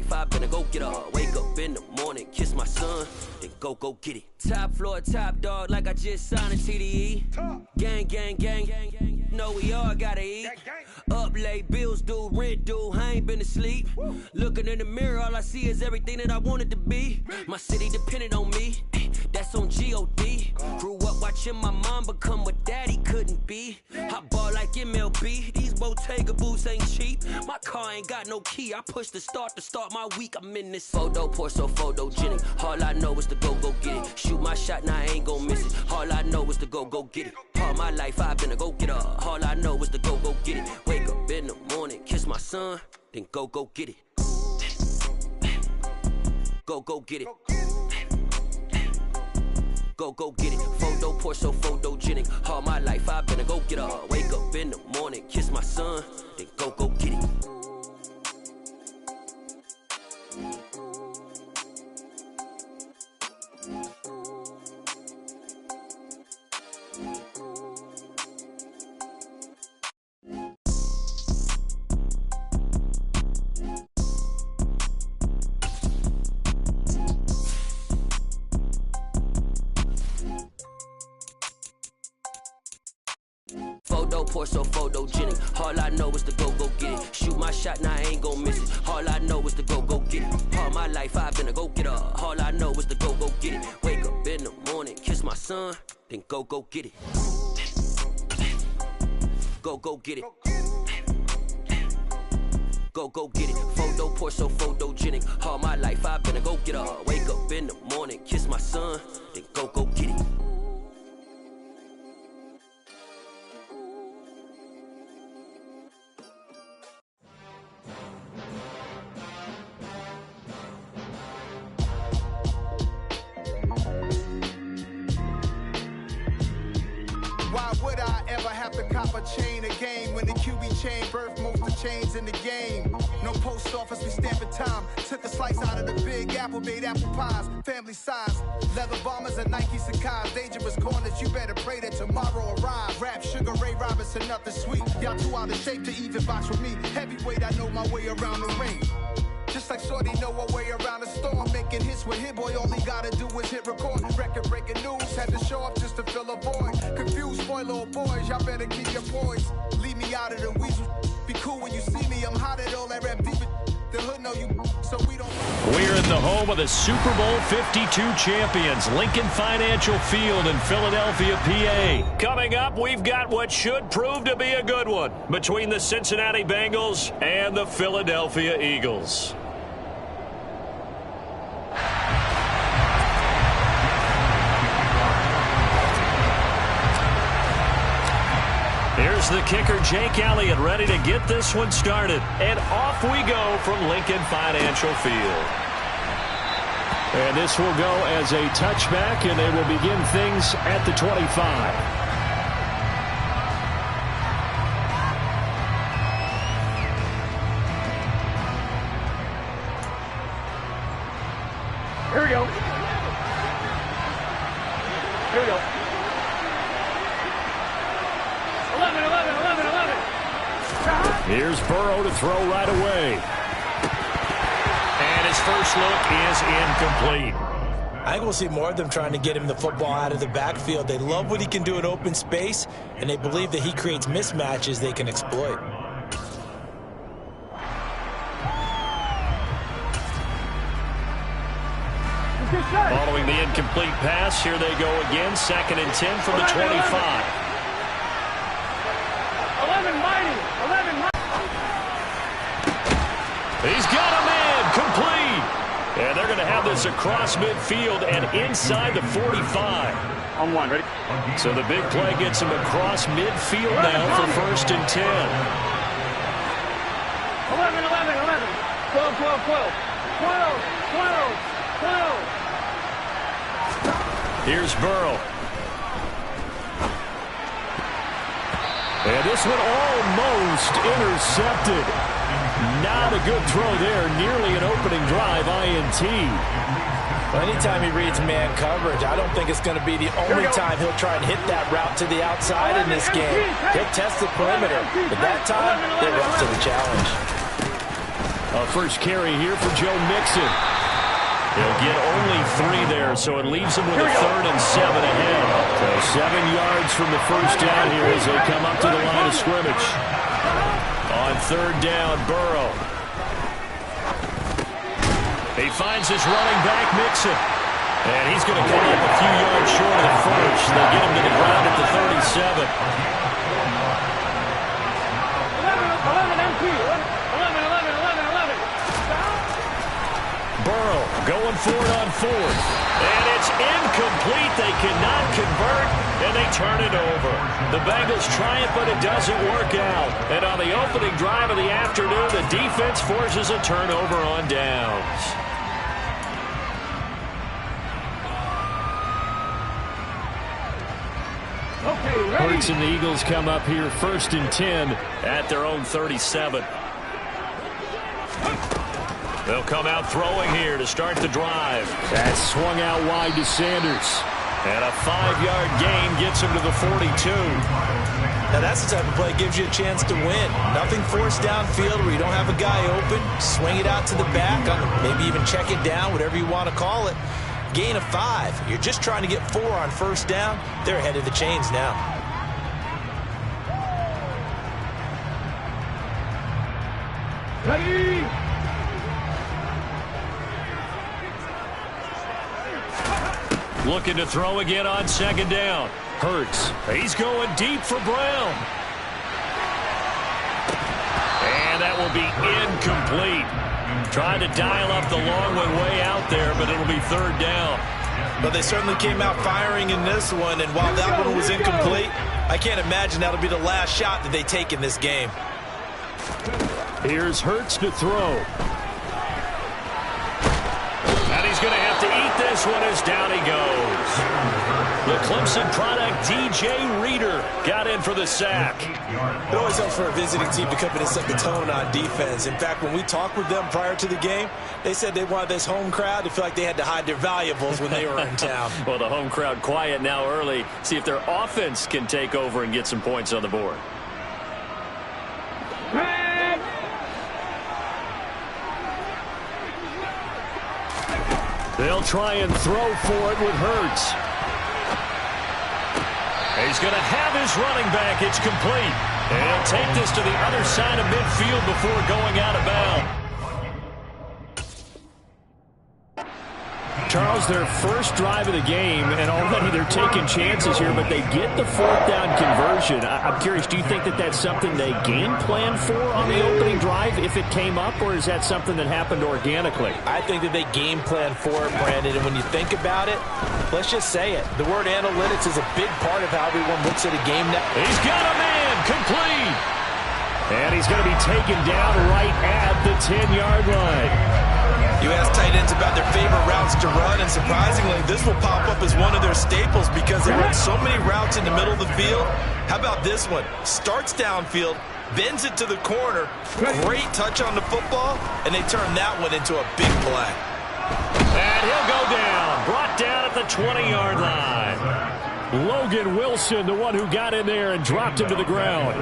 life, I better go get her. Wake up in the morning, kiss my son, then go get it. Top floor, top dog, like I just signed a TDE. Gang, gang, gang, gang, gang. Know we all gotta eat. Up late, bills due, rent due, I ain't been asleep. Looking in the mirror, all I see is everything that I wanted to be. My city depended on me, that's on G.O.D. Grew up watching my mom become what daddy couldn't be. I ball like MLB, these Bottega boots ain't cheap. My car ain't got no key, I push the start to start my week. I'm in this photo, pour so photogenic. All I know is to go get it. Shoot my shot, now I ain't gon' miss it. All I know is to go get it. All my life I've been a go get her. All I know is to go get it. Wake up in the morning, kiss my son, then go get it. Go get it. Go get it. Photo, pour so photogenic. All my life I've been a go get her. Wake up in the morning, kiss my son, then go get it. Photo, pour so photogenic. All I know is to go get it. Shoot my shot, now I ain't gon' miss it. All I know is to go get it. All my life I've been a go get her. All I know is to go get it. Wake up in the morning, kiss my son, then go get it. Go get it. Go get it. Photo, pour so photogenic. All my life I've been a go get her. Wake up in the morning, kiss my son, then go get it. Why would I ever have to cop a chain again when the QB chain birthed most of the chains in the game? No post office, we stamping time. Took a slice out of the big apple, made apple pies, family size. Leather bombers and Nike Sacai's. Dangerous corners, you better pray that tomorrow arrives. Rap, Sugar Ray Robinson, nothing sweet. Y'all too out of shape to even box with me. Heavyweight, I know my way around the ring. Just like Shorty know her way around the storm. Making hits with Hit Boy, all he gotta do is hit record. Record breaking news, had to show up just to fill a void. Confused, spoil little boys, y'all better keep your poise. Leave me out of the weasel. Be cool when you see me, I'm hot at all that rap deep. The hood know you, so we don't. We're in the home of the Super Bowl 52 champions, Lincoln Financial Field in Philadelphia, PA. Coming up, we've got what should prove to be a good one between the Cincinnati Bengals and the Philadelphia Eagles. Here's the kicker, Jake Elliott, ready to get this one started. And off we go from Lincoln Financial Field. And this will go as a touchback, and they will begin things at the 25. Here we go. Here we go. 11, 11, 11, 11. Here's Burrow to throw right away. And his first look is incomplete. I think we'll see more of them trying to get him the football out of the backfield. They love what he can do in open space, and they believe that he creates mismatches they can exploit. Following the incomplete pass, here they go again. 2nd and 10 from the 25. 11 mighty. 11 mighty. He's got a man, complete. And they're going to have this across midfield and inside the 45. On one, ready? So the big play gets him across midfield now for 1st and 10. 11, 11, 11. 12, 12, 12. 12, 12, 12. Here's Burrow. And this one almost intercepted. Not a good throw there. Nearly an opening drive, INT. Well, anytime he reads man coverage, I don't think it's going to be the only time he'll try and hit that route to the outside in this game. He'll test the perimeter, but that time, they were up to the challenge. A first carry here for Joe Mixon. He'll get only 3 there, so it leaves him with a 3rd and 7 ahead. So 7 yards from the first down here as they come up to the line of scrimmage. On 3rd down, Burrow. He finds his running back, Mixon. And he's going to come up a few yards short of the first. They'll get him to the ground at the 37. 11. Burrow going for it on 4th. And it's incomplete. They cannot convert, and they turn it over. The Bengals try it, but it doesn't work out. And on the opening drive of the afternoon, the defense forces a turnover on downs. Hurts and the Eagles come up here 1st and 10 at their own 37. They'll come out throwing here to start the drive. That swung out wide to Sanders. And a 5-yard gain gets him to the 42. Now that's the type of play that gives you a chance to win. Nothing forced downfield where you don't have a guy open. Swing it out to the back, maybe even check it down, whatever you want to call it. Gain of 5. You're just trying to get 4 on 1st down. They're ahead of the chains now. Ready. Looking to throw again on 2nd down. Hurts. He's going deep for Brown. And that will be incomplete. Trying to dial up the long one way out there, but it'll be 3rd down. But they certainly came out firing in this one, and while that one was incomplete, I can't imagine that'll be the last shot that they take in this game. Here's Hurts to throw. And he's going to have to eat this one as down he goes. The Clemson product, DJ Reader, got in for the sack. It always helps for a visiting team to come in and set the tone on defense. In fact, when we talked with them prior to the game, they said they wanted this home crowd to feel like they had to hide their valuables when they were in town. Well, the home crowd quiet now early. See if their offense can take over and get some points on the board. They'll try and throw for it with Hurts. He's going to have his running back. It's complete. And he'll take this to the other side of midfield before going out of bounds. Charles, their first drive of the game, and already they're taking chances here, but they get the 4th down conversion. I'm curious, do you think that that's something they game plan for on the opening drive if it came up, or is that something that happened organically? I think that they game plan for it, Brandon, and when you think about it, let's just say it. The word analytics is a big part of how everyone looks at a game now. He's got a man, complete. And he's going to be taken down right at the 10-yard line. You ask tight ends about their favorite routes to run, and surprisingly, this will pop up as one of their staples because they run so many routes in the middle of the field. How about this one? Starts downfield, bends it to the corner, great touch on the football, and they turn that one into a big play. And he'll go down, brought down at the 20-yard line. Logan Wilson, the one who got in there and dropped him to the ground.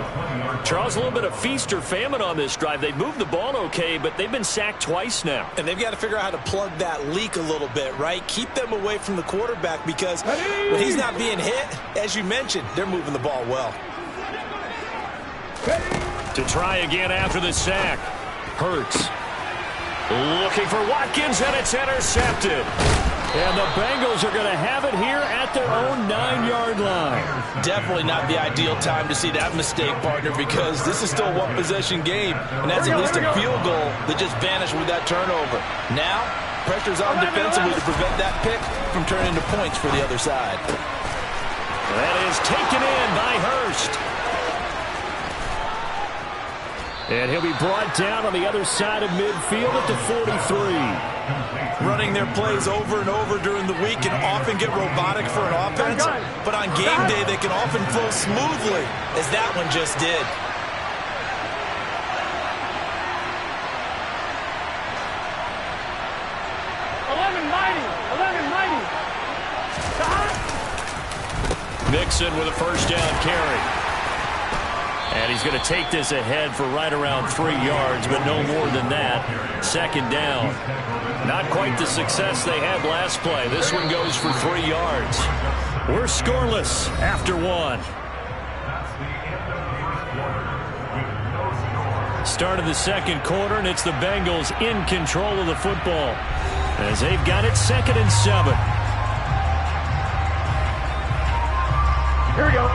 Charles, a little bit of feast or famine on this drive. They've moved the ball okay, but they've been sacked twice now. And they've got to figure out how to plug that leak a little bit, right? Keep them away from the quarterback because when he's not being hit, as you mentioned, they're moving the ball well. To try again after the sack. Hurts. Looking for Watkins, and it's intercepted. And the Bengals are going to have it here at their own 9-yard line. Definitely not the ideal time to see that mistake, partner, because this is still a one-possession game, and that's at least a field goal that just vanished with that turnover. Now, pressure's on defensively to prevent that pick from turning into points for the other side. That is taken in by Hurst. And he'll be brought down on the other side of midfield at the 43. Running their plays over and over during the week can often get robotic for an offense, but on game day they can often flow smoothly, as that one just did. Mixon with a first down carry. And he's going to take this ahead for right around 3 yards, but no more than that. Second down. Not quite the success they had last play. This one goes for 3 yards. We're scoreless after 1. Start of the second quarter, and it's the Bengals in control of the football as they've got it 2nd and 7. Here we go.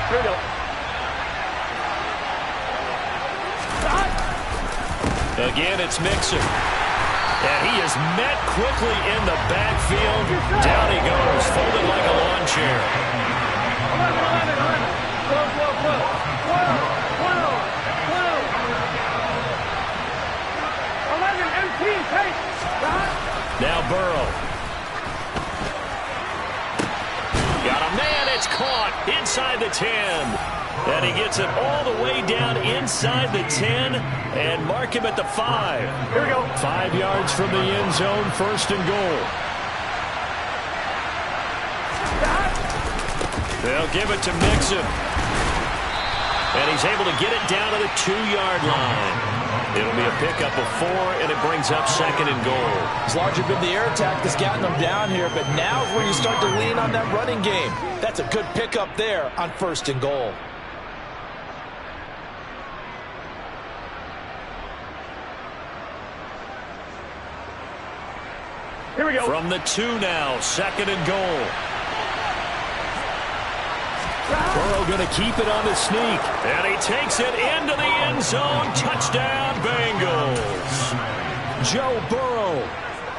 Here we go. Again, it's Mixon. And he is met quickly in the backfield. Down he goes, folded like a lawn chair. 11, take. Now Burrow. Got a man, it's caught inside the 10. And he gets it all the way down inside the 10 and mark him at the 5. Here we go. 5 yards from the end zone, 1st and goal. They'll give it to Mixon. And he's able to get it down to the 2-yard line. It'll be a pickup of 4, and it brings up 2nd and goal. It's largely been the air attack that's gotten them down here, but now is where you start to lean on that running game. That's a good pickup there on 1st and goal. Here we go. From the 2 now, 2nd and goal. Burrow going to keep it on the sneak. And he takes it into the end zone. Touchdown, Bengals. Joe Burrow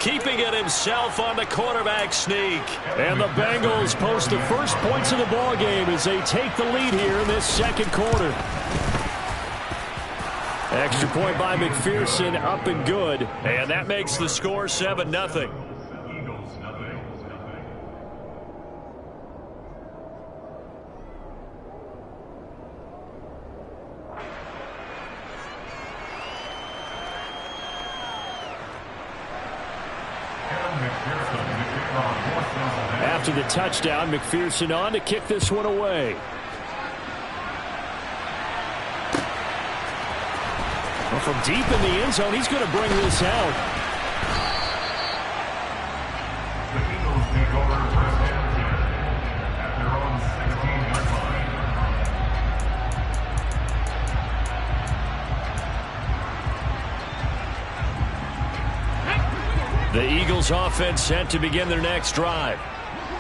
keeping it himself on the quarterback sneak. And the Bengals post the first points of the ball game as they take the lead here in this second quarter. Extra point by McPherson, up and good. And that makes the score 7-0. After the touchdown, McPherson on to kick this one away. Well, from deep in the end zone, he's going to bring this out. The Eagles take over first and 10 at their own 16-yard line. The Eagles offense set to begin their next drive.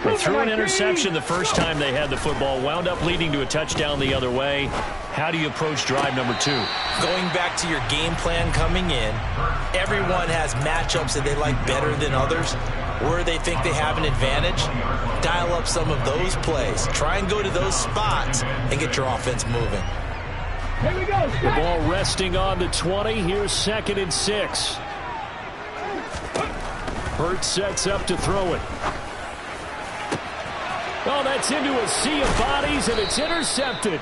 They threw an interception the first time they had the football, wound up leading to a touchdown the other way. How do you approach drive number 2? Going back to your game plan coming in, everyone has matchups that they like better than others, where they think they have an advantage. Dial up some of those plays. Try and go to those spots and get your offense moving. Here we go. The ball resting on the 20. Here's 2nd and 6. Hurts sets up to throw it. Oh, that's into a sea of bodies, and it's intercepted.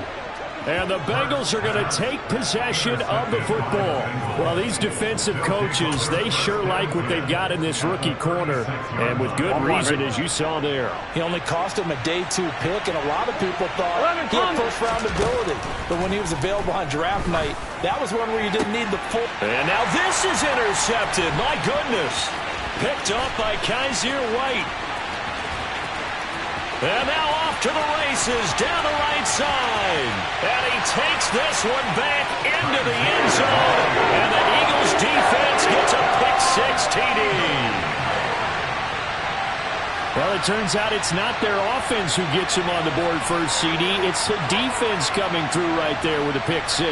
And the Bengals are going to take possession of the football. Well, these defensive coaches, they sure like what they've got in this rookie corner, and with good reason, as you saw there. He only cost him a day 2 pick, and a lot of people thought he had first-round ability. But when he was available on draft night, that was one where you didn't need the full. And now this is intercepted. My goodness. Picked off by Kaiser White. And now off to the races down the right side. And he takes this one back into the end zone. And the Eagles defense gets a pick-6 TD. Well, it turns out it's not their offense who gets him on the board first, CD. It's the defense coming through right there with a pick-6.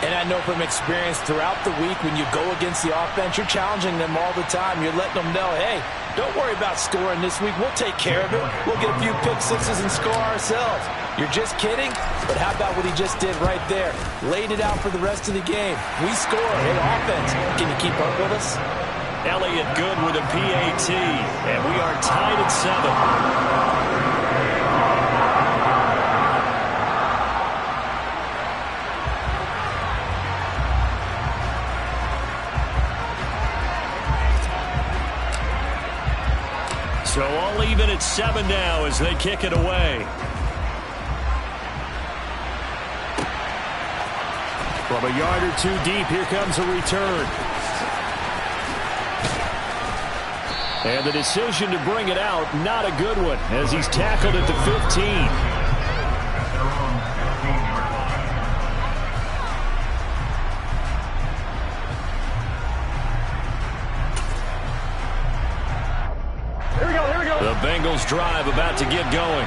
And I know from experience throughout the week when you go against the offense, you're challenging them all the time. You're letting them know, hey, don't worry about scoring this week. We'll take care of it. We'll get a few pick-6s and score ourselves. You're just kidding? But how about what he just did right there? Laid it out for the rest of the game. We score. Hey, offense, can you keep up with us? Elliott good with a PAT, and we are tied at 7. So all even at 7 now as they kick it away. From a yard or two deep, here comes a return. And the decision to bring it out, not a good one, as he's tackled at the 15. The Bengals drive about to get going.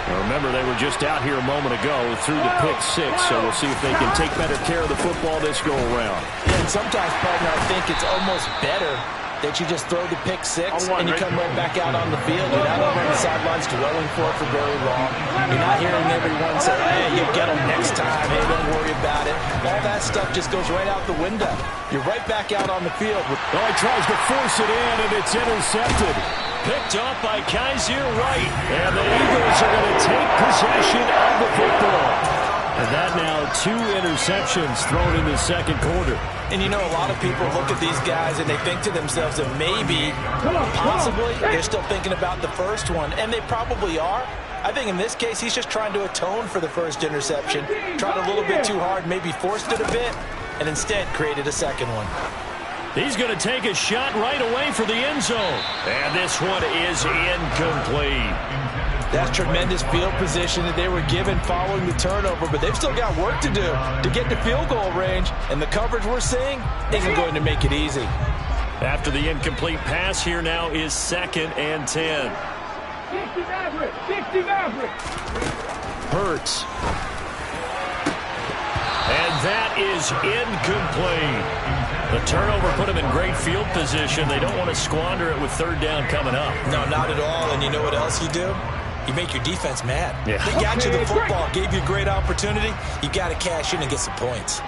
Now remember, they were just out here a moment ago through the pick six, so we'll see if they can take better care of the football this go-around. Yeah, and sometimes, partner, I think it's almost better that you just throw the pick six and you come right back out on the field. You're not over on the sidelines dwelling for it for very long. You're not hearing everyone say, hey, you'll get them next time. Hey, don't worry about it. All that stuff just goes right out the window. You're right back out on the field. Oh, he tries to force it in, and it's intercepted. Picked up by Kaiser Wright. And the Eagles are going to take possession of the football. And that now 2 interceptions thrown in the second quarter. And you know, a lot of people look at these guys and they think to themselves that maybe, possibly, they're still thinking about the first one. And they probably are. I think in this case, he's just trying to atone for the first interception. Tried a little bit too hard, maybe forced it a bit, and instead created a second one. He's going to take a shot right away for the end zone. And this one is incomplete. That's tremendous field position that they were given following the turnover, but they've still got work to do to get to field goal range, and the coverage we're seeing isn't going to make it easy. After the incomplete pass, here now is 2nd and 10. 60 Maverick. Hurts. And that is incomplete. The turnover put him in great field position. They don't want to squander it with 3rd down coming up. No, not at all. And you know what else you do? You make your defense mad. Yeah. They got you the football, gave you a great opportunity. You got to cash in and get some points.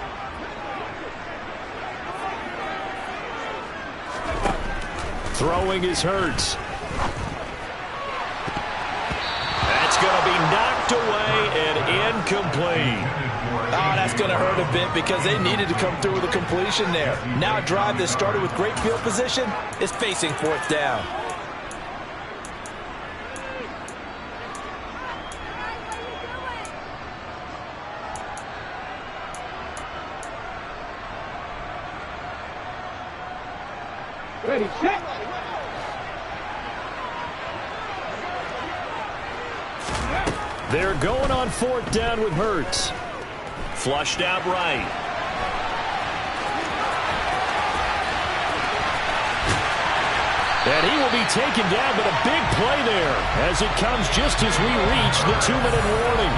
Throwing is Hurts. That's going to be knocked away and incomplete. Oh, that's going to hurt a bit because they needed to come through with a completion there. Now a drive that started with great field position is facing 4th down. Ready, set. They're going on 4th down with Hurts. Flushed out right. And he will be taken down, but a big play there as it comes just as we reach the 2-minute warning.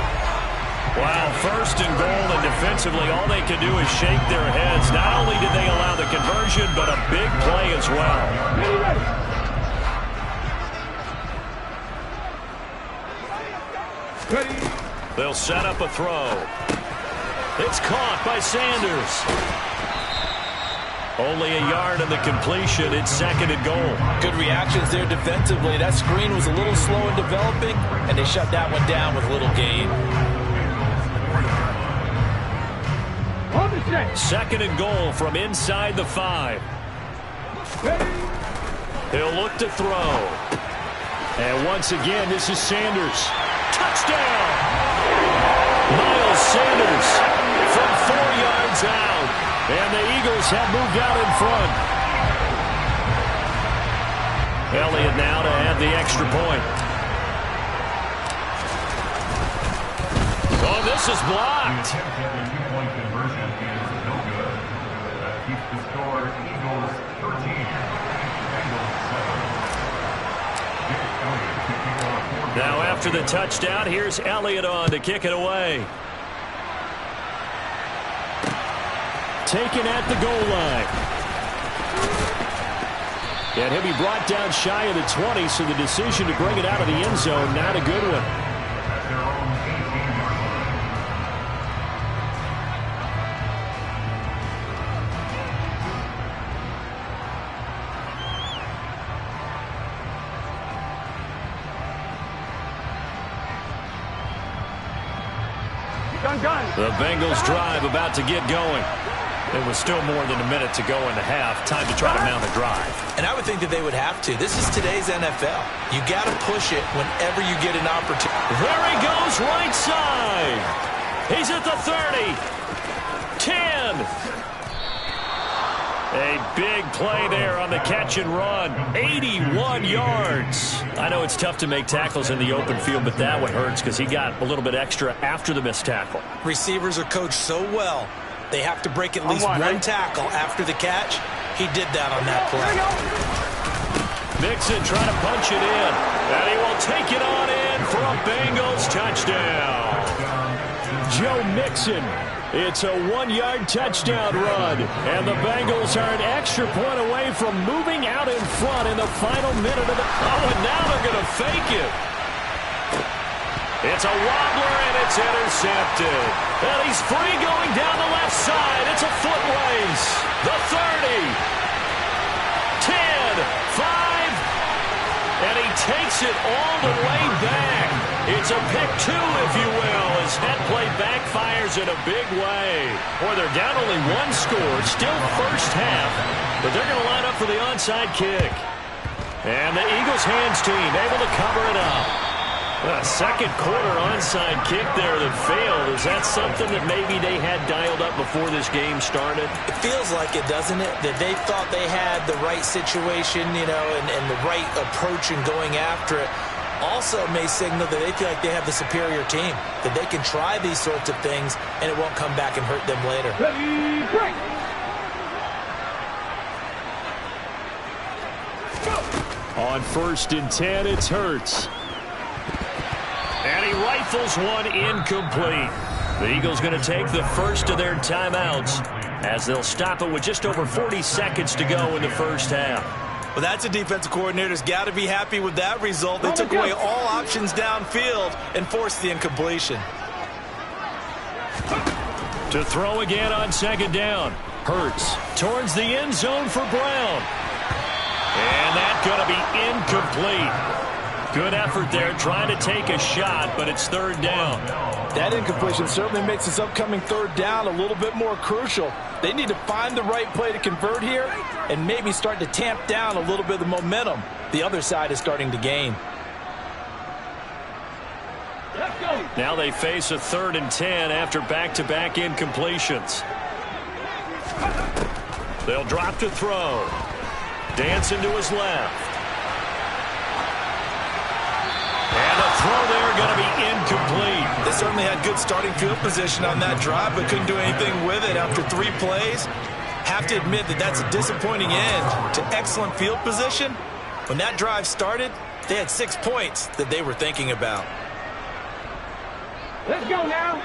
Wow, 1st and goal, and defensively all they can do is shake their heads. Not only did they allow the conversion, but a big play as well. Ready. They'll set up a throw. It's caught by Sanders. Only a yard on the completion. It's 2nd and goal. Good reactions there defensively. That screen was a little slow in developing, and they shut that one down with little gain. 2nd and goal from inside the 5. He'll look to throw. And once again, this is Sanders. Touchdown! Miles Sanders from 4 yards out. And the Eagles have moved out in front. Elliott now to add the extra point. Oh, this is blocked. The attempt at the 2-point conversion is no good. That keeps the score Eagles 13, Bengals 7. Now after the touchdown, here's Elliott on to kick it away. Taken at the goal line. And he'll be brought down shy of the 20, so the decision to bring it out of the end zone, not a good one. At their own 18-yard line. The Bengals drive about to get going. It was still more than a minute to go in the half. Time to try to mount a drive. And I would think that they would have to. This is today's NFL. You got to push it whenever you get an opportunity. There he goes, right side. He's at the 30. 10. A big play there on the catch and run. 81 yards. I know it's tough to make tackles in the open field, but that one hurts because he got a little bit extra after the missed tackle. Receivers are coached so well, they have to break at least one tackle after the catch. He did that on that play. Mixon trying to punch it in, and he will take it on in for a Bengals touchdown. Joe Mixon. It's a 1-yard touchdown run, and the Bengals are an extra point away from moving out in front in the final minute of the... Oh, and now they're going to fake it. It's a wobbler, and it's intercepted. And he's free going down the left side. It's a foot race. The 30. 10, 5, and he takes it all the way back. It's a pick 2, if you will, as that play backfires in a big way. Boy, they're down only 1 score, still first half, but they're going to line up for the onside kick. And the Eagles hands team able to cover it up. A second quarter onside kick there that failed. Is that something that maybe they had dialed up before this game started? It feels like it, doesn't it? That they thought they had the right situation, you know, and the right approach in going after it. Also may signal that they feel like they have the superior team, that they can try these sorts of things and it won't come back and hurt them later. Ready, break. On 1st and 10, it's Hurts. And he rifles one incomplete. The Eagles going to take the first of their timeouts as they'll stop it with just over 40 seconds to go in the first half. Well, that's a defensive coordinator's got to be happy with that result. They took away all options downfield and forced the incompletion. To throw again on 2nd down. Hurts towards the end zone for Brown. And that's going to be incomplete. Good effort there, trying to take a shot, but it's 3rd down. That incompletion certainly makes this upcoming 3rd down a little bit more crucial. They need to find the right play to convert here and maybe start to tamp down a little bit of the momentum the other side is starting to gain. Now they face a 3rd and 10 after back-to-back incompletions. They'll drop to throw. Dancing to his left. And the throw there going to be incomplete. They certainly had good starting field position on that drive, but couldn't do anything with it after 3 plays. Have to admit that that's a disappointing end to excellent field position. When that drive started, they had 6 points that they were thinking about. Let's go now.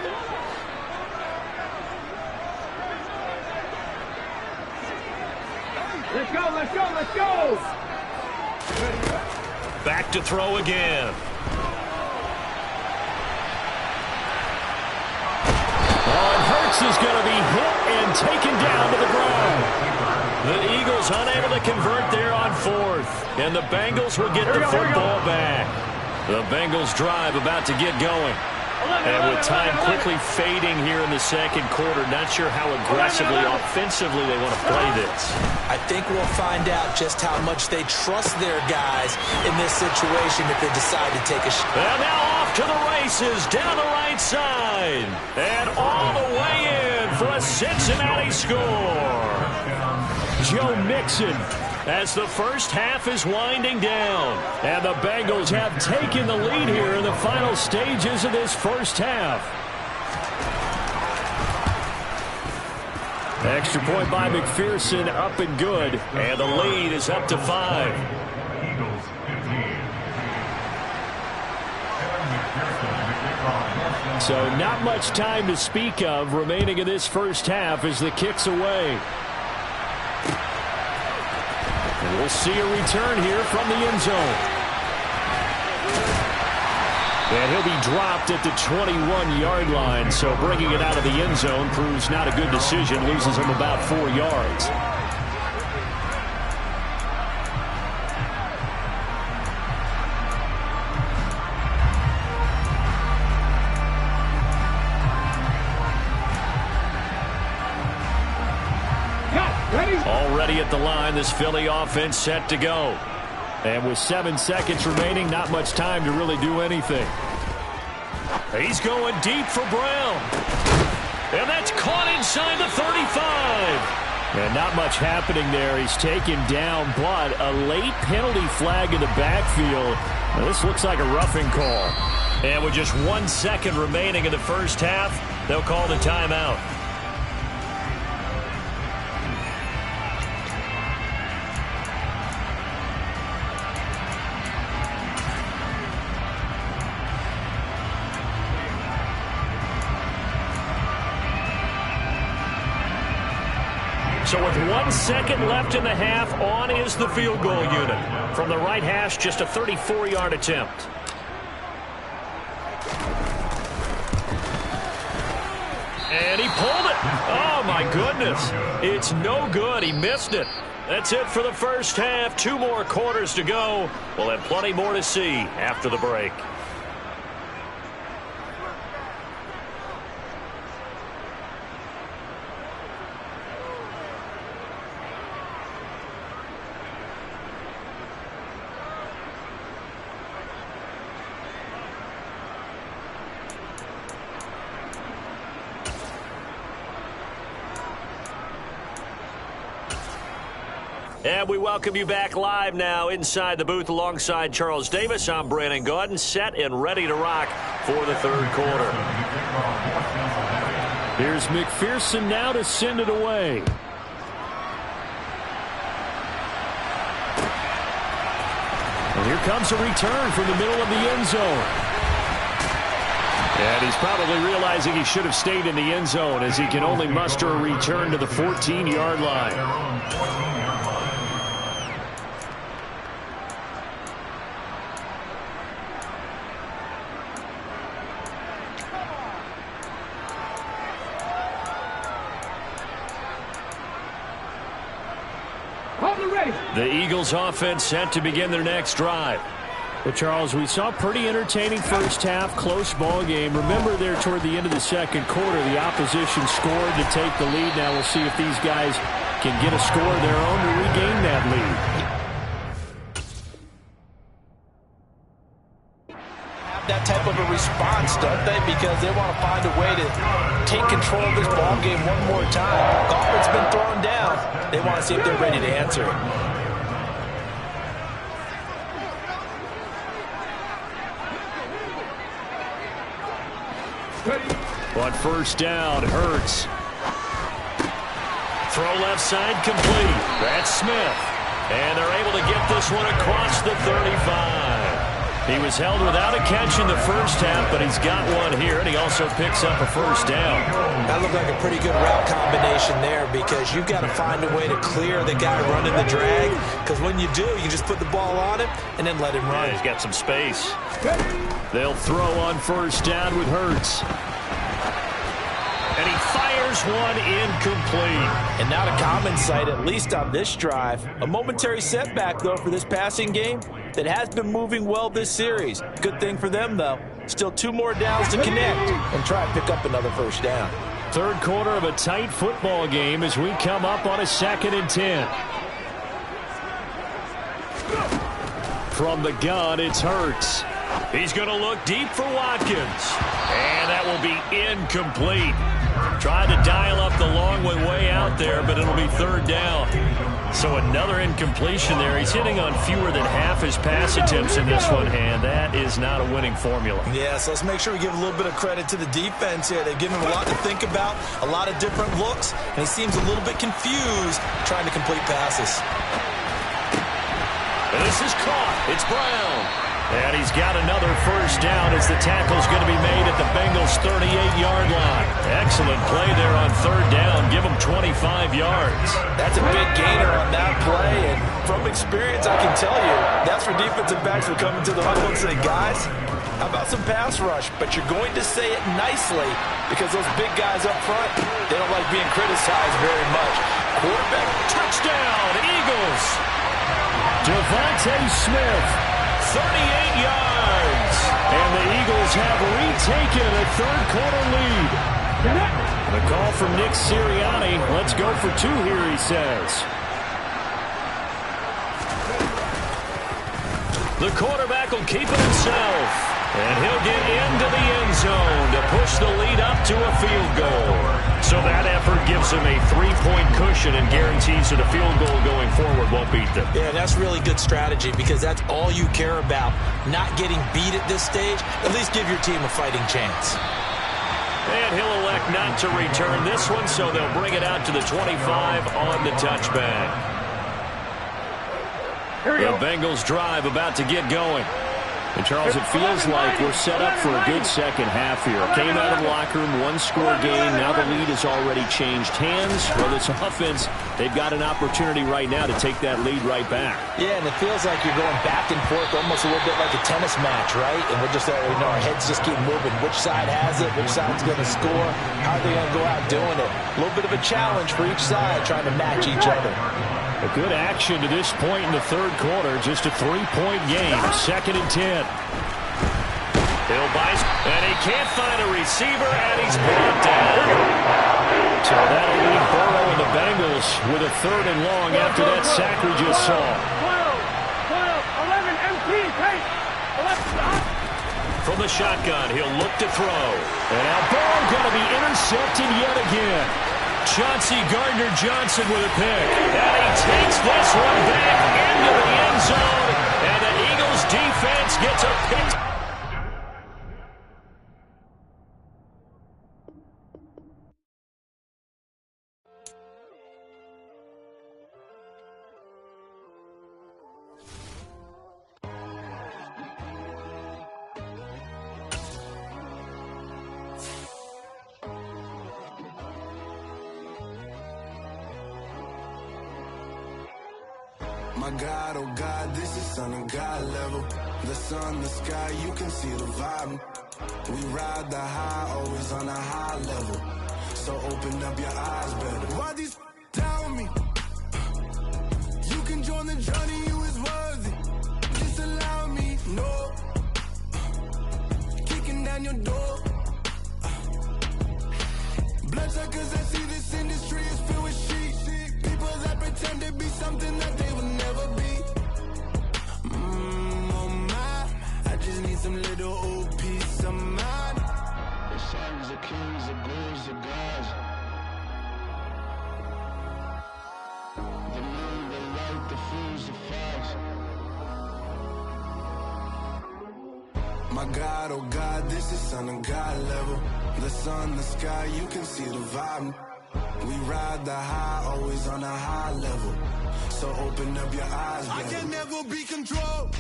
Let's go, let's go, let's go. Back to throw again. Hurts is going to be hit and taken down to the ground. The Eagles unable to convert there on 4th. And the Bengals will get the football back. The Bengals drive about to get going. And with time quickly fading here in the 2nd quarter, not sure how aggressively, offensively they want to play this. I think we'll find out just how much they trust their guys in this situation if they decide to take a shot. And now off to the races, down the right side. And all the way in for a Cincinnati score. Joe Mixon as the first half is winding down. And the Bengals have taken the lead here in the final stages of this first half. Extra point by McPherson, up and good. And the lead is up to 5. Eagles 15. So not much time to speak of remaining in this first half as the kick's away. And we'll see a return here from the end zone. And he'll be dropped at the 21-yard line, so bringing it out of the end zone proves not a good decision, loses him about 4 yards. Already at the line, this Philly offense set to go. And with 7 seconds remaining, not much time to really do anything. He's going deep for Brown. And that's caught inside the 35. And not much happening there. He's taken down, but a late penalty flag in the backfield. Now, this looks like a roughing call. And with just 1 second remaining in the first half, they'll call the timeout. So with 1 second left in the half, on is the field goal unit. From the right hash, just a 34-yard attempt. And he pulled it. Oh, my goodness. It's no good. He missed it. That's it for the first half. 2 more quarters to go. We'll have plenty more to see after the break. And we welcome you back live now inside the booth alongside Charles Davis. I'm Brandon Gaudin, set and ready to rock for the third quarter. Here's McPherson now to send it away. And here comes a return from the middle of the end zone. And he's probably realizing he should have stayed in the end zone as he can only muster a return to the 14-yard line. The Eagles offense set to begin their next drive. Well, Charles, we saw a pretty entertaining first half, close ball game. Remember there toward the end of the second quarter, the opposition scored to take the lead. Now we'll see if these guys can get a score of their own to regain that lead. That type of a response, don't they? Because they want to find a way to take control of this ball game one more time. Gauntlet's been thrown down. They want to see if they're ready to answer it. On first down, Hurts. Throw left side complete. That's Smith. And they're able to get this one across the 35. He was held without a catch in the first half, but he's got one here, and he also picks up a first down. That looked like a pretty good route combination there because you've got to find a way to clear the guy running the drag, because when you do, you just put the ball on him and then let him run. Yeah, he's got some space. They'll throw on first down with Hurts. And he fires one incomplete. And not a common sight, at least on this drive. A momentary setback, though, for this passing game that has been moving well this series. Good thing for them, though. Still 2 more downs to connect and try and pick up another first down. Third quarter of a tight football game as we come up on a 2nd and 10. From the gun, it's Hurts. He's going to look deep for Watkins. And that will be incomplete. Tried to dial up the long way out there, but it'll be third down. So another incompletion there. He's hitting on fewer than half his pass attempts in this one, and that is not a winning formula. Yeah, so let's make sure we give a little bit of credit to the defense here. They've given him a lot to think about, a lot of different looks, and he seems a little bit confused trying to complete passes. And this is caught. It's Brown. And he's got another first down as the tackle's going to be made at the Bengals' 38-yard line. Excellent play there on third down. Give him 25 yards. That's a big gainer on that play. And from experience, I can tell you, that's where defensive backs will come into the huddle and say, guys, how about some pass rush? But you're going to say it nicely because those big guys up front, they don't like being criticized very much. Quarterback touchdown, Eagles. Devontae Smith. 38 yards. And the Eagles have retaken a third-quarter lead. The call from Nick Sirianni. Let's go for 2 here, he says. The quarterback will keep it himself. And he'll get into the end zone to push the lead up to a field goal. So that effort gives him a 3-point cushion and guarantees that a field goal going forward won't beat them. Yeah, that's really good strategy because that's all you care about. Not getting beat at this stage, at least give your team a fighting chance. And he'll elect not to return this one, so they'll bring it out to the 25 on the touchback. The Bengals drive about to get going. And, Charles, it feels like we're set up for a good second half here. Came out of the locker room, one-score game. Now the lead has already changed hands. Well, this offense, they've got an opportunity right now to take that lead right back. Yeah, and it feels like you're going back and forth almost a little bit like a tennis match, right? And we're just, our heads just keep moving. Which side has it? Which side's going to score? How are they going to go out doing it? A little bit of a challenge for each side trying to match each other. A good action to this point in the third quarter. Just a 3-point game. 2nd and 10. Hill buys, and he can't find a receiver, and he's brought down. So that'll leave Burrow and the Bengals with a 3rd and long after that sack we just saw. 12, 11, empty, take. From the shotgun, he'll look to throw. And now Burrow going to be intercepted yet again. Chauncey Gardner-Johnson with a pick. And he takes this one back into the end zone. And the Eagles defense gets a pick. My God, oh God, this is Son of God level. The sun, the sky, you can see the vibe. We ride the high, always on a high level. So open up your eyes better. Why these down me? You can join the journey, you is worthy. Just allow me, no. Kicking down your door. Bloodsuckers, I see this industry is filled with sheep. People that pretend to be something that they will never be. Oh my, I just need some little old peace of mind. The sons of kings, the bulls, the gods. The moon, the light, the fools, the fogs. My God, oh God, this is Son of God level. The sun, the sky, you can see the vibe. We ride the high, always on a high level. So open up your eyes, baby. I can never be controlled.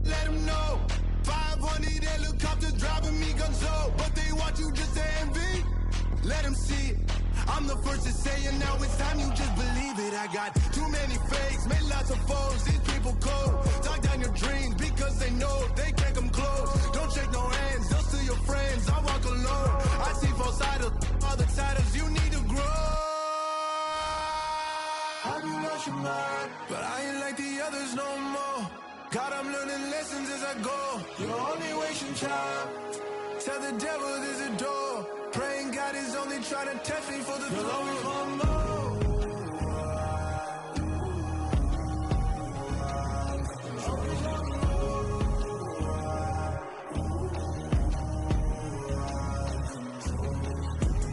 Let them know. 500 helicopters driving me gonzo. But they want you just to envy. Let them see it. I'm the first to say it, now it's time you just believe it. I got too many fakes, made lots of foes. These people cold. Talk down your dreams because they know they can't come close. Don't shake no hands, they'll steal your friends. I walk alone. I see false idols, other titles. You need to grow. Have you lost your mind? But I ain't like the others no more. God, I'm learning lessons as I go. You're only wasting time. Tell the devil there's a door. Praying God is only trying to test me for the glory for more.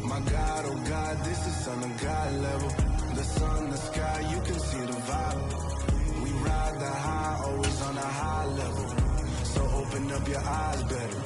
My God, oh God, this is Son of God level. The sun, the sky, you can see the vibe. We ride the high, always on a high level. So open up your eyes better.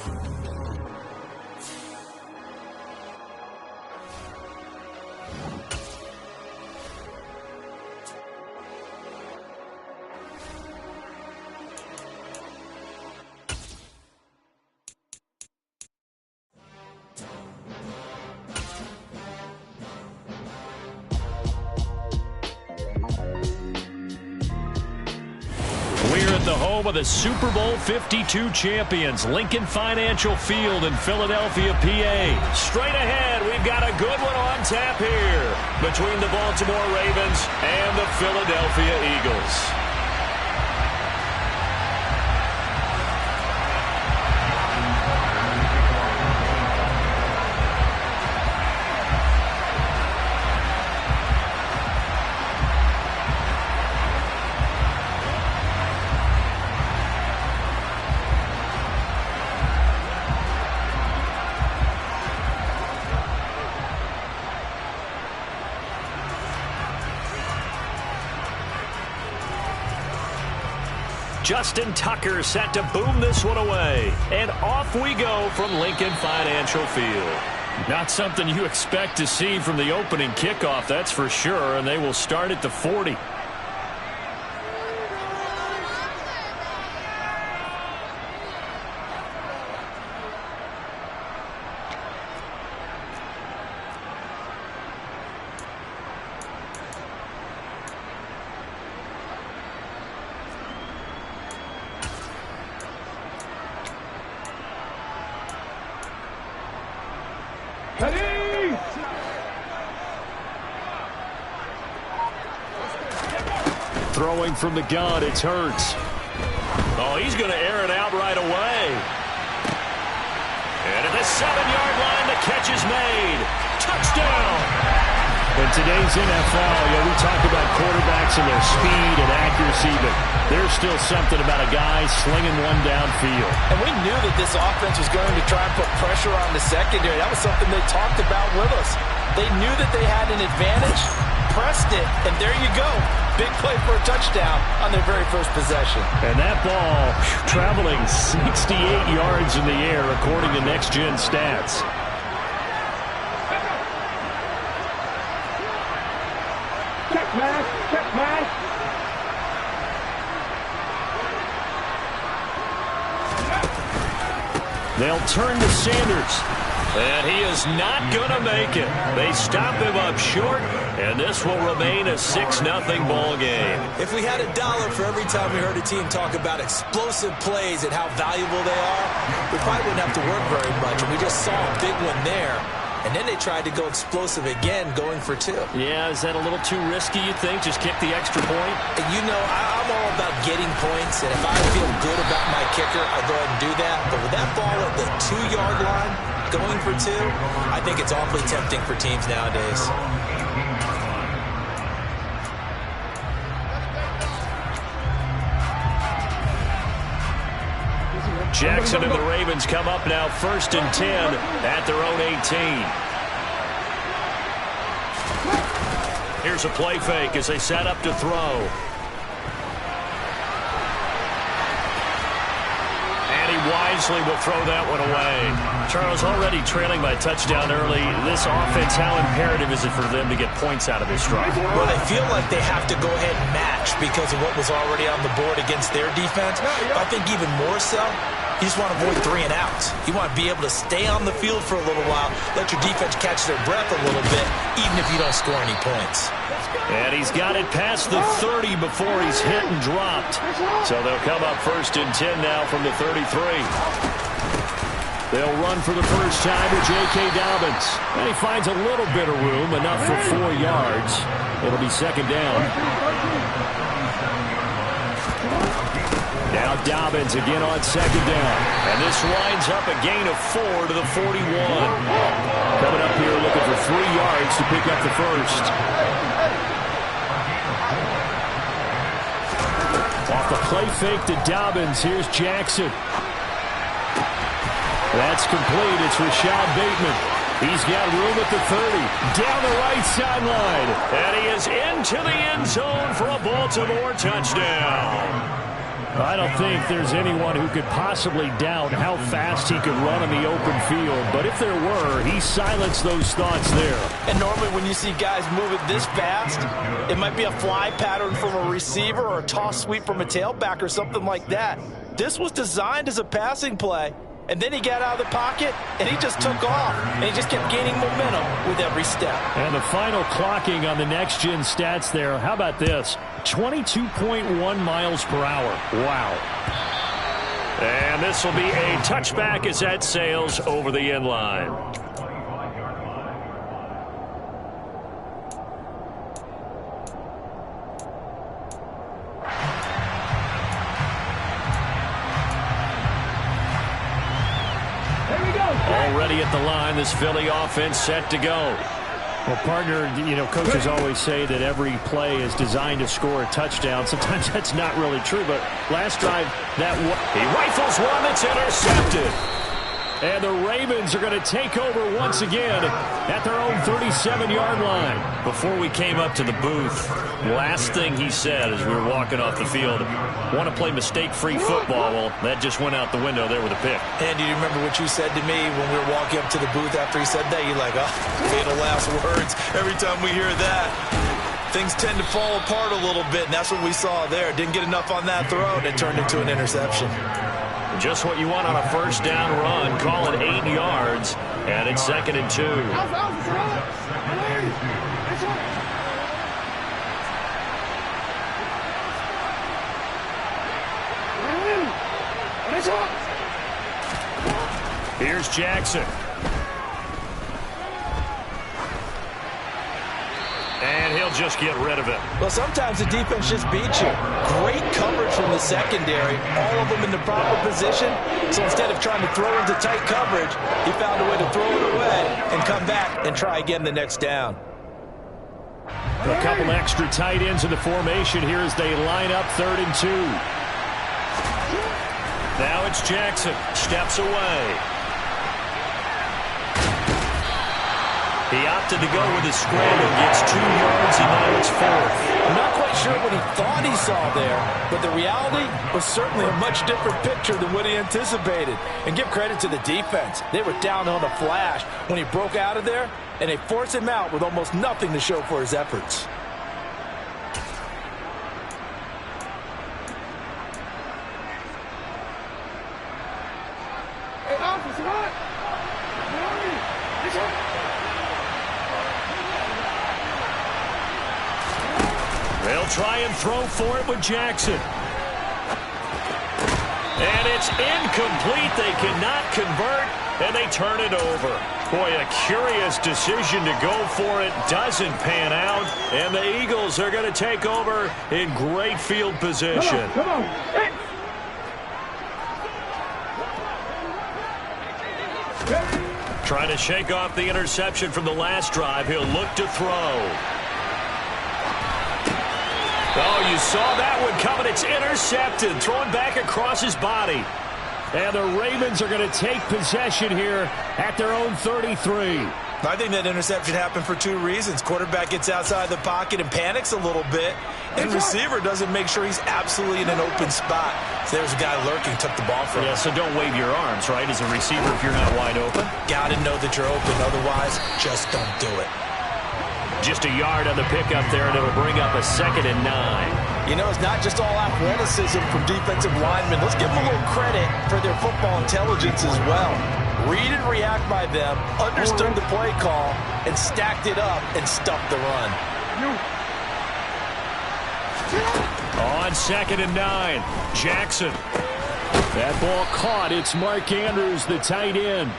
The home of the Super Bowl 52 champions, Lincoln Financial Field in Philadelphia, PA. Straight ahead, we've got a good one on tap here between the Baltimore Ravens and the Philadelphia Eagles. Justin Tucker set to boom this one away. And off we go from Lincoln Financial Field. Not something you expect to see from the opening kickoff, that's for sure, and they will start at the 40. Throwing from the gun, it's Hurts. Oh, he's going to air it out right away. And at the 7-yard line, the catch is made. Touchdown! In today's NFL, we talk about quarterbacks and their speed and accuracy, but there's still something about a guy slinging one downfield. And we knew that this offense was going to try and put pressure on the secondary. That was something they talked about with us. They knew that they had an advantage, pressed it, and there you go. Big play for a touchdown on their very first possession. And that ball traveling 68 yards in the air, according to Next Gen Stats. Check, man. Check, man. They'll turn to Sanders. And he is not going to make it. They stop him up short, and this will remain a 6-0 ball game. If we had $1 for every time we heard a team talk about explosive plays and how valuable they are, we probably wouldn't have to work very much. And we just saw a big one there. And then they tried to go explosive again, going for 2. Yeah, is that a little too risky, you think? Just kick the extra point? And I'm all about getting points, and if I feel good about my kicker, I'll go ahead and do that. But with that ball at the 2-yard line, going for 2, I think it's awfully tempting for teams nowadays. Jackson and the Ravens come up now 1st and 10 at their own 18. Here's a play fake as they set up to throw. And he wisely will throw that one away. Charles, already trailing by a touchdown early. This offense, how imperative is it for them to get points out of this drive? Well, they feel like they have to go ahead and match because of what was already on the board against their defense. But I think even more so, you just want to avoid 3 and outs. You want to be able to stay on the field for a little while, let your defense catch their breath a little bit, even if you don't score any points. And he's got it past the 30 before he's hit and dropped. So they'll come up 1st and 10 now from the 33. They'll run for the first time with J.K. Dobbins. And he finds a little bit of room, enough for 4 yards. It'll be 2nd down. Now Dobbins again on 2nd down. And this winds up a gain of 4 to the 41. Coming up here looking for 3 yards to pick up the first. Off the play fake to Dobbins, here's Jackson. That's complete. It's Rashad Bateman. He's got room at the 30. Down the right sideline. And he is into the end zone for a Baltimore touchdown. I don't think there's anyone who could possibly doubt how fast he could run in the open field. But if there were, he silenced those thoughts there. And normally when you see guys moving this fast, it might be a fly pattern from a receiver or a toss sweep from a tailback or something like that. This was designed as a passing play. And then he got out of the pocket, and he just took off. And he just kept gaining momentum with every step. And the final clocking on the next-gen stats there. How about this? 22.1 miles per hour. Wow. And this will be a touchback as that sails over the end line. Already at the line, this Philly offense set to go. Well, partner, coaches always say that every play is designed to score a touchdown. Sometimes that's not really true, but last drive, he rifles one that's intercepted. And the Ravens are going to take over once again at their own 37-yard line. Before we came up to the booth, last thing he said as we were walking off the field, want to play mistake-free football. Well, that just went out the window there with a pick. And do you remember what you said to me when we were walking up to the booth after he said that? You're like, oh, fatal last words. Every time we hear that, things tend to fall apart a little bit, and that's what we saw there. Didn't get enough on that throw, and it turned into an interception. Just what you want on a first down run. Call it 8 yards, and it's 2nd and 2. Here's Jackson. And he'll just get rid of it. Well, sometimes the defense just beats you. Great coverage from the secondary. All of them in the proper position. So instead of trying to throw into tight coverage, he found a way to throw it away and come back and try again the next down. A couple extra tight ends in the formation here as they line up 3rd and 2. Now it's Jackson. Steps away. He opted to go with his scramble, gets 2 yards, and now it's 4th. I'm not quite sure what he thought he saw there, but the reality was certainly a much different picture than what he anticipated. And give credit to the defense. They were down on a flash when he broke out of there, and they forced him out with almost nothing to show for his efforts. They'll try and throw for it with Jackson. And it's incomplete. They cannot convert, and they turn it over. Boy, a curious decision to go for it. Doesn't pan out, and the Eagles are going to take over in great field position. Come on. Trying to shake off the interception from the last drive. He'll look to throw. Oh, you saw that one coming. It's intercepted. Thrown back across his body. And the Ravens are going to take possession here at their own 33. I think that interception happened for 2 reasons. Quarterback gets outside the pocket and panics a little bit. And receiver doesn't make sure he's absolutely in an open spot. So there's a guy lurking, took the ball from him. Yeah, so don't wave your arms, right, as a receiver if you're not wide open. Got to know that you're open. Otherwise, just don't do it. Just a yard on the pickup there, and it'll bring up a 2nd and 9. You know, it's not just all athleticism from defensive linemen. Let's give them a little credit for their football intelligence as well. Read and react by them, understood the play call, and stacked it up and stuffed the run. On 2nd and 9, Jackson. That ball caught. It's Mark Andrews, the tight end.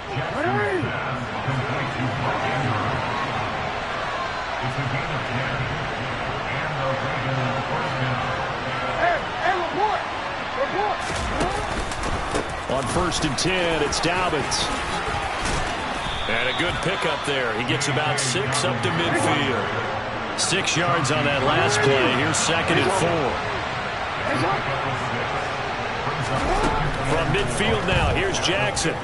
On 1st and 10, it's Dobbins. And a good pickup there. He gets about 6 up to midfield. 6 yards on that last play. Here's 2nd and 4. From midfield now, here's Jackson.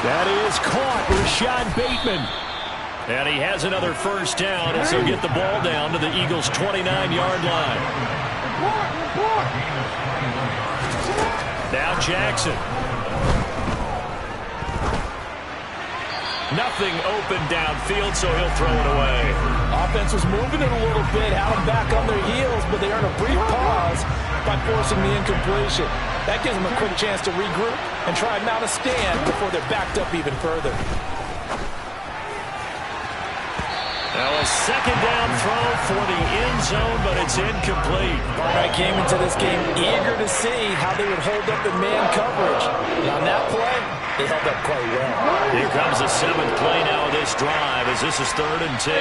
That is caught. Rashad Bateman. And he has another first down as he'll get the ball down to the Eagles' 29-yard line. Now Jackson. Nothing open downfield, so he'll throw it away. Offense was moving it a little bit, had them back on their heels, but they earned a brief pause by forcing the incompletion. That gives them a quick chance to regroup and try and mount a stand before they're backed up even further. Now a 2nd down throw for the end zone, but it's incomplete. I came into this game eager to see how they would hold up in man coverage. And on that play, they held up quite well. Here comes the 7th play now of this drive as this is 3rd and 10.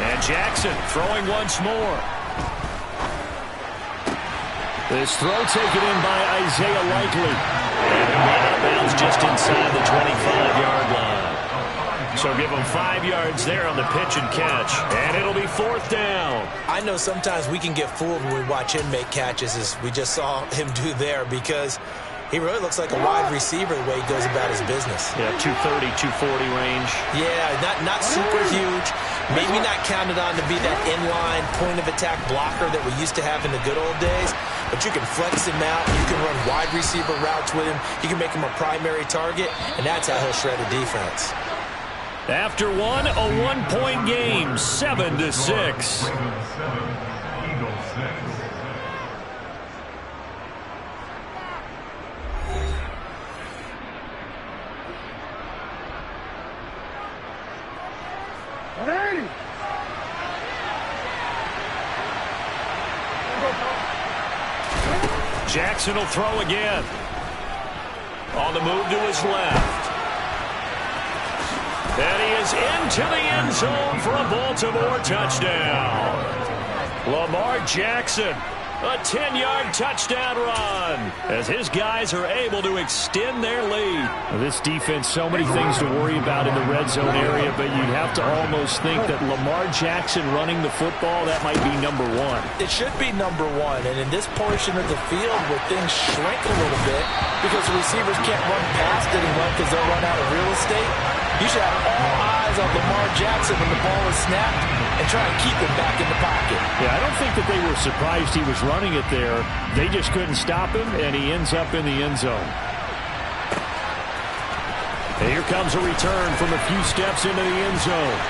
And Jackson throwing once more. This throw taken in by Isaiah Likely. And he'll run out of bounds just inside the 25-yard line. So give him 5 yards there on the pitch and catch. And it'll be 4th down. I know sometimes we can get fooled when we watch him make catches, as we just saw him do there, because he really looks like a wide receiver the way he goes about his business. Yeah, 230, 240 range. Yeah, not super huge. Maybe not counted on to be that inline point-of-attack blocker that we used to have in the good old days. But you can flex him out. You can run wide receiver routes with him. You can make him a primary target, and that's how he'll shred a defense. After one, a 1-point game, 7-6. Ravens 7, Eagles 6. Jackson will throw again. On the move to his left. And he is into the end zone for a Baltimore touchdown. Lamar Jackson, a 10-yard touchdown run as his guys are able to extend their lead. Well, this defense, so many things to worry about in the red zone area, but you'd have to almost think that Lamar Jackson running the football, that might be number one. It should be number one, and in this portion of the field where things shrink a little bit because the receivers can't run past anyone because they'll run out of real estate, you should have all eyes on Lamar Jackson when the ball is snapped and try and keep him back in the pocket. Yeah, I don't think that they were surprised he was running it there. They just couldn't stop him, and he ends up in the end zone. And here comes a return from a few steps into the end zone.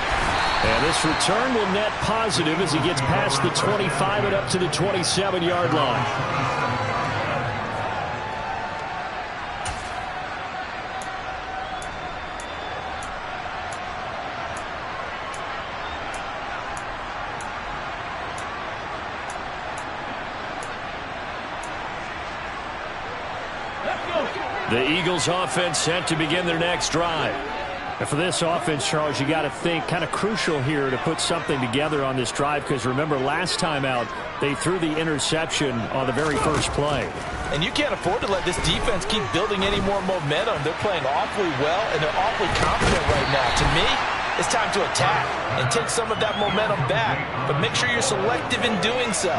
And this return will net positive as he gets past the 25 and up to the 27-yard line. The Eagles offense set to begin their next drive. And for this offense, Charles, you got to think kind of crucial here to put something together on this drive, because remember last time out they threw the interception on the very first play. And you can't afford to let this defense keep building any more momentum. They're playing awfully well, and they're awfully confident right now. To me, it's time to attack and take some of that momentum back. But make sure you're selective in doing so.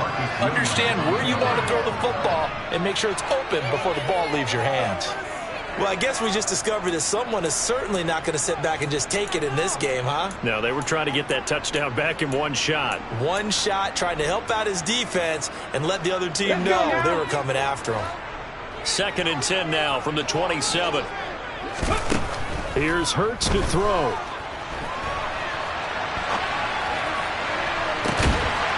Understand where you want to throw the football and make sure it's open before the ball leaves your hands. Well, I guess we just discovered that someone is certainly not going to sit back and just take it in this game, huh? No, they were trying to get that touchdown back in one shot. One shot, trying to help out his defense and let the other team know they were coming after him. 2nd and 10 now from the 27. Here's Hurts to throw.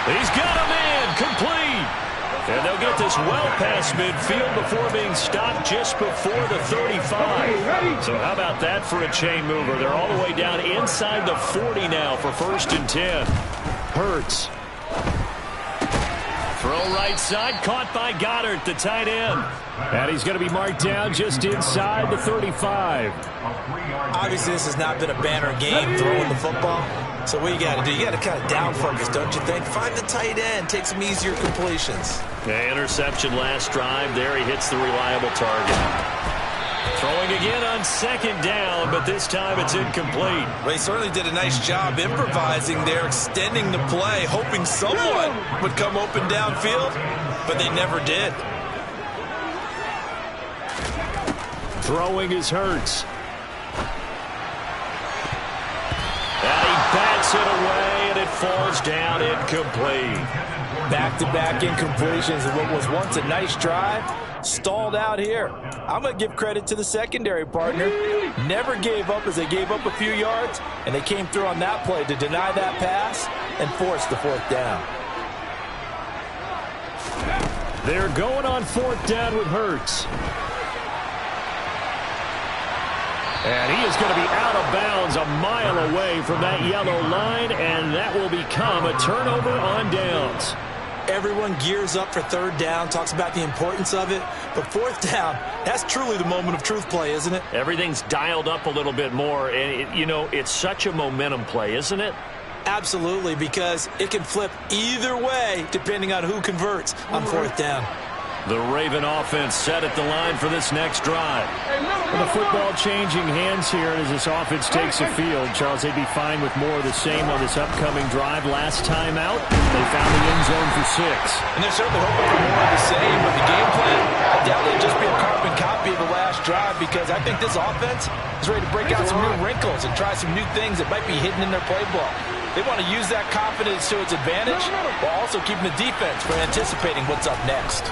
He's got him in, complete. And they'll get this well past midfield before being stopped just before the 35. So how about that for a chain mover? They're all the way down inside the 40 now for 1st and 10. Hurts. Throw right side, caught by Goddard, the tight end. And he's going to be marked down just inside the 35. Obviously, this has not been a banner game throwing the football. So what you got to do, you got to kind of down focus, don't you think? Find the tight end, take some easier completions. Yeah, interception last drive. There he hits the reliable target. Throwing again on 2nd down, but this time it's incomplete. Well, he certainly did a nice job improvising there, extending the play, hoping someone would come open downfield, but they never did. Throwing is Hurts. And he bats it away, and it falls down incomplete. Back-to-back incompletions of what was once a nice drive, stalled out here. I'm going to give credit to the secondary partner. Never gave up as they gave up a few yards, and they came through on that play to deny that pass and force the 4th down. They're going on 4th down with Hurts. And he is going to be out of bounds a mile away from that yellow line, and that will become a turnover on downs. Everyone gears up for 3rd down, talks about the importance of it. But 4th down, that's truly the moment of truth play, isn't it? Everything's dialed up a little bit more, and, you know, it's such a momentum play, isn't it? Absolutely, because it can flip either way depending on who converts on 4th down. The Raven offense set at the line for this next drive. With the football changing hands here as this offense takes the field. Charles, they'd be fine with more of the same on this upcoming drive. Last time out, they found the end zone for 6. And they're certainly hoping for more of the same. But the game plan, I doubt it'll just be a carbon copy of the last drive, because I think this offense is ready to break out some new wrinkles and try some new things that might be hidden in their playbook. They want to use that confidence to its advantage while also keeping the defense from anticipating what's up next.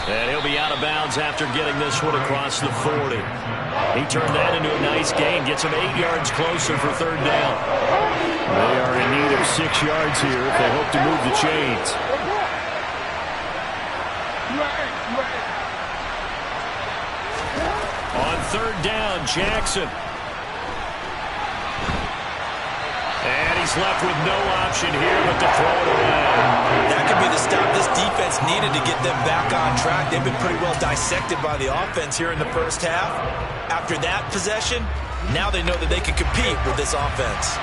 And he'll be out of bounds after getting this one across the 40. He turned that into a nice gain, gets him 8 yards closer for third down. They are in need of 6 yards here if they hope to move the chains. On third down, Jackson. And he's left with no option here but to throw it away. That could be the stop this defense needed to get them back on track. They've been pretty well dissected by the offense here in the first half. After that possession, now they know that they can compete with this offense.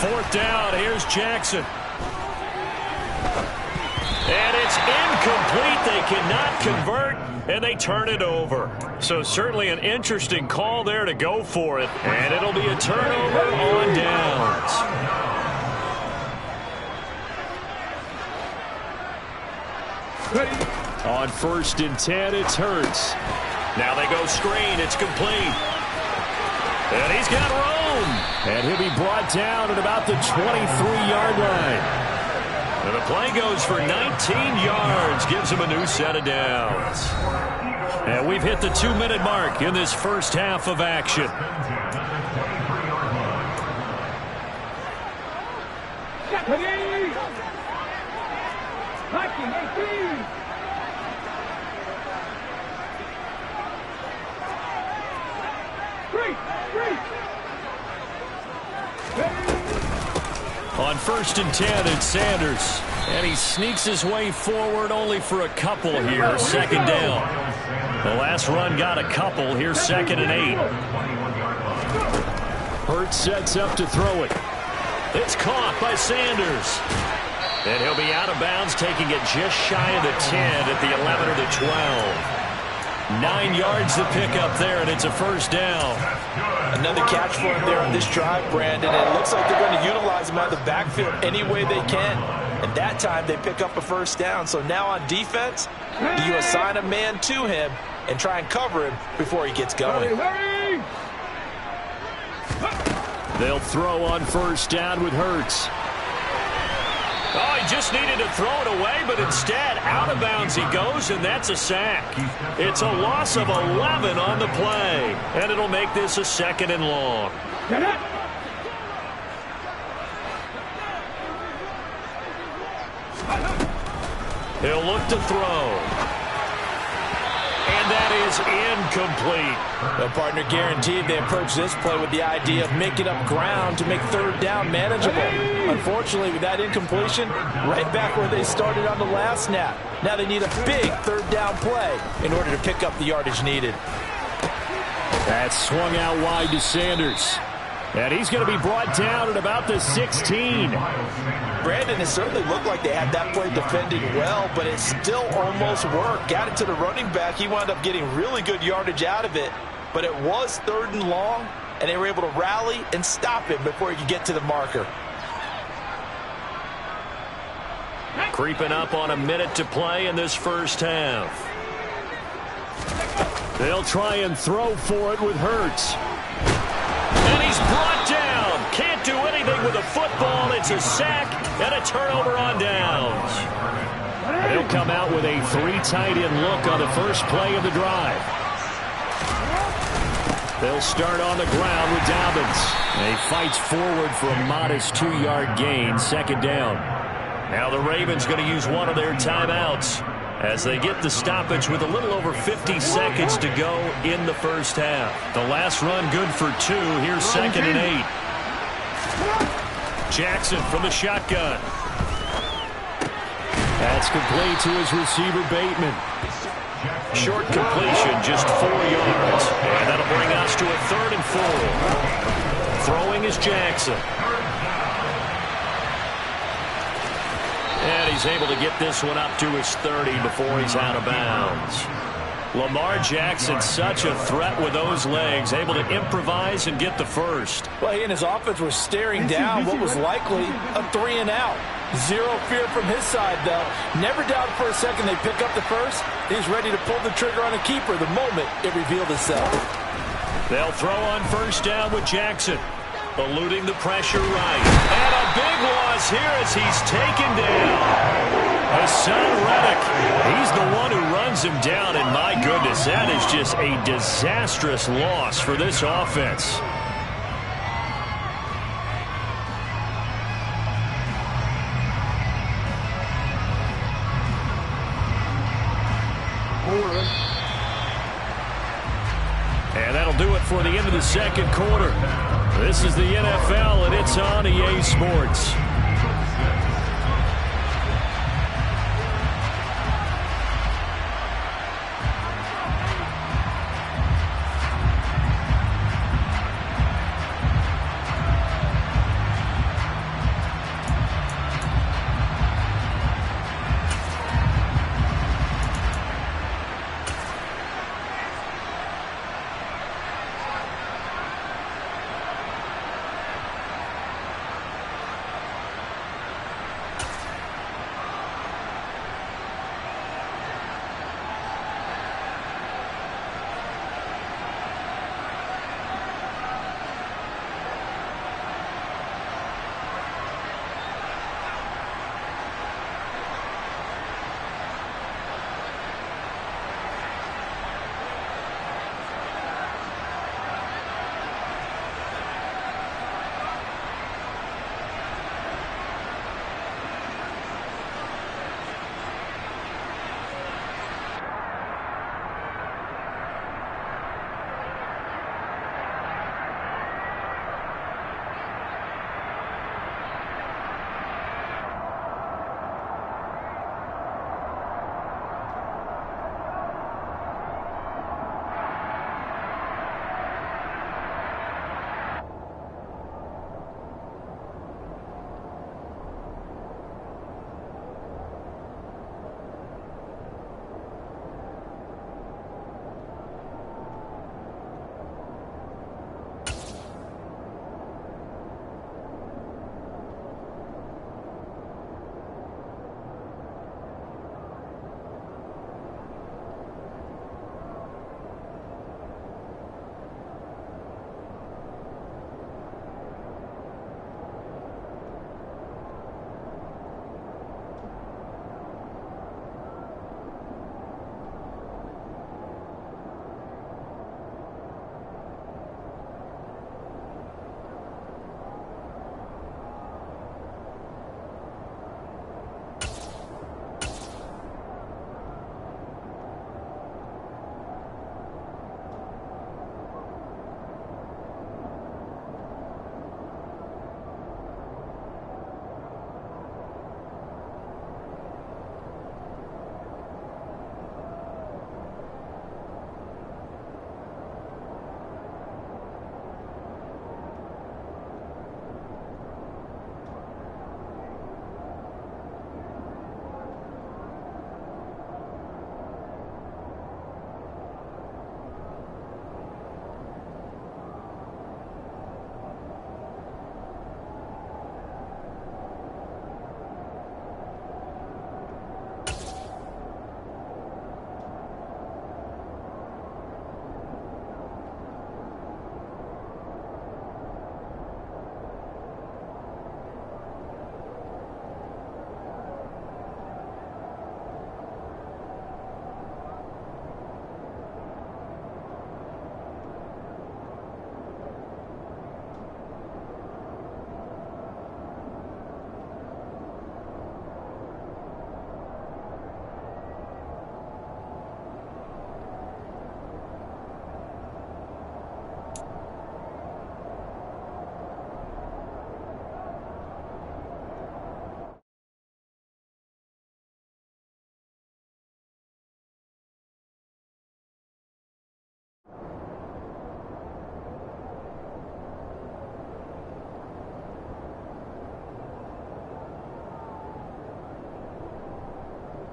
Fourth down, here's Jackson. And it's incomplete. They cannot convert, and they turn it over. So certainly an interesting call there to go for it. And it'll be a turnover on downs. On 1st and 10, it's Hurts. Now they go screen. It's complete. And he's got room. And he'll be brought down at about the 23-yard line. And the play goes for 19 yards, gives him a new set of downs. And we've hit the 2-minute mark in this first half of action. On 1st and 10, it's Sanders. And he sneaks his way forward only for a couple here. Second down. The last run got a couple. Here's 2nd and 8. Hurts sets up to throw it. It's caught by Sanders. And he'll be out of bounds, taking it just shy of the 10 at the 11 or the 12. 9 yards to pick up there, and it's a first down. Another catch for him there on this drive, Brandon. And it looks like they're going to utilize him out of the backfield any way they can. And that time they pick up a first down. So now on defense, do you assign a man to him and try and cover him before he gets going? They'll throw on first down with Hurts. Oh, he just needed to throw it away, but instead, out of bounds he goes, and that's a sack. It's a loss of 11 on the play, and it'll make this a 2nd and long. He'll look to throw. And that is incomplete. The partner guaranteed they approach this play with the idea of making up ground to make third down manageable. Unfortunately, with that incompletion, right back where they started on the last snap. Now they need a big third down play in order to pick up the yardage needed. That's swung out wide to Sanders. And he's going to be brought down at about the 16. Brandon, it certainly looked like they had that play defended well, but it still almost worked. Got it to the running back. He wound up getting really good yardage out of it, but it was 3rd and long, and they were able to rally and stop him before he could get to the marker. Creeping up on a minute to play in this first half. They'll try and throw for it with Hurts. And he's brought down. Can't do anything with a football. It's a sack and a turnover on downs. They'll come out with a 3-tight-end look on the first play of the drive. They'll start on the ground with Dobbins. And he fights forward for a modest 2-yard gain, 2nd down. Now the Ravens going to use one of their timeouts as they get the stoppage with a little over 50 seconds to go in the first half. The last run good for 2. Here's 2nd and 8. Jackson from the shotgun. That's complete to his receiver, Bateman. Short completion, just 4 yards. And that'll bring us to a 3rd and 4. Throwing is Jackson. And he's able to get this one up to his 30 before he's out of bounds. Lamar Jackson, such a threat with those legs, able to improvise and get the first. Well, he and his offense were staring down what was likely a 3-and-out. Zero fear from his side, though. Never doubted for a second they pick up the first. He's ready to pull the trigger on a keeper the moment it revealed itself. They'll throw on 1st down with Jackson. Eluding the pressure right. And a big loss here as he's taken down. Hassan Reddick, he's the one who runs him down, and my goodness, that is just a disastrous loss for this offense. And that'll do it for the end of the 2nd quarter. This is the NFL, and it's on EA Sports.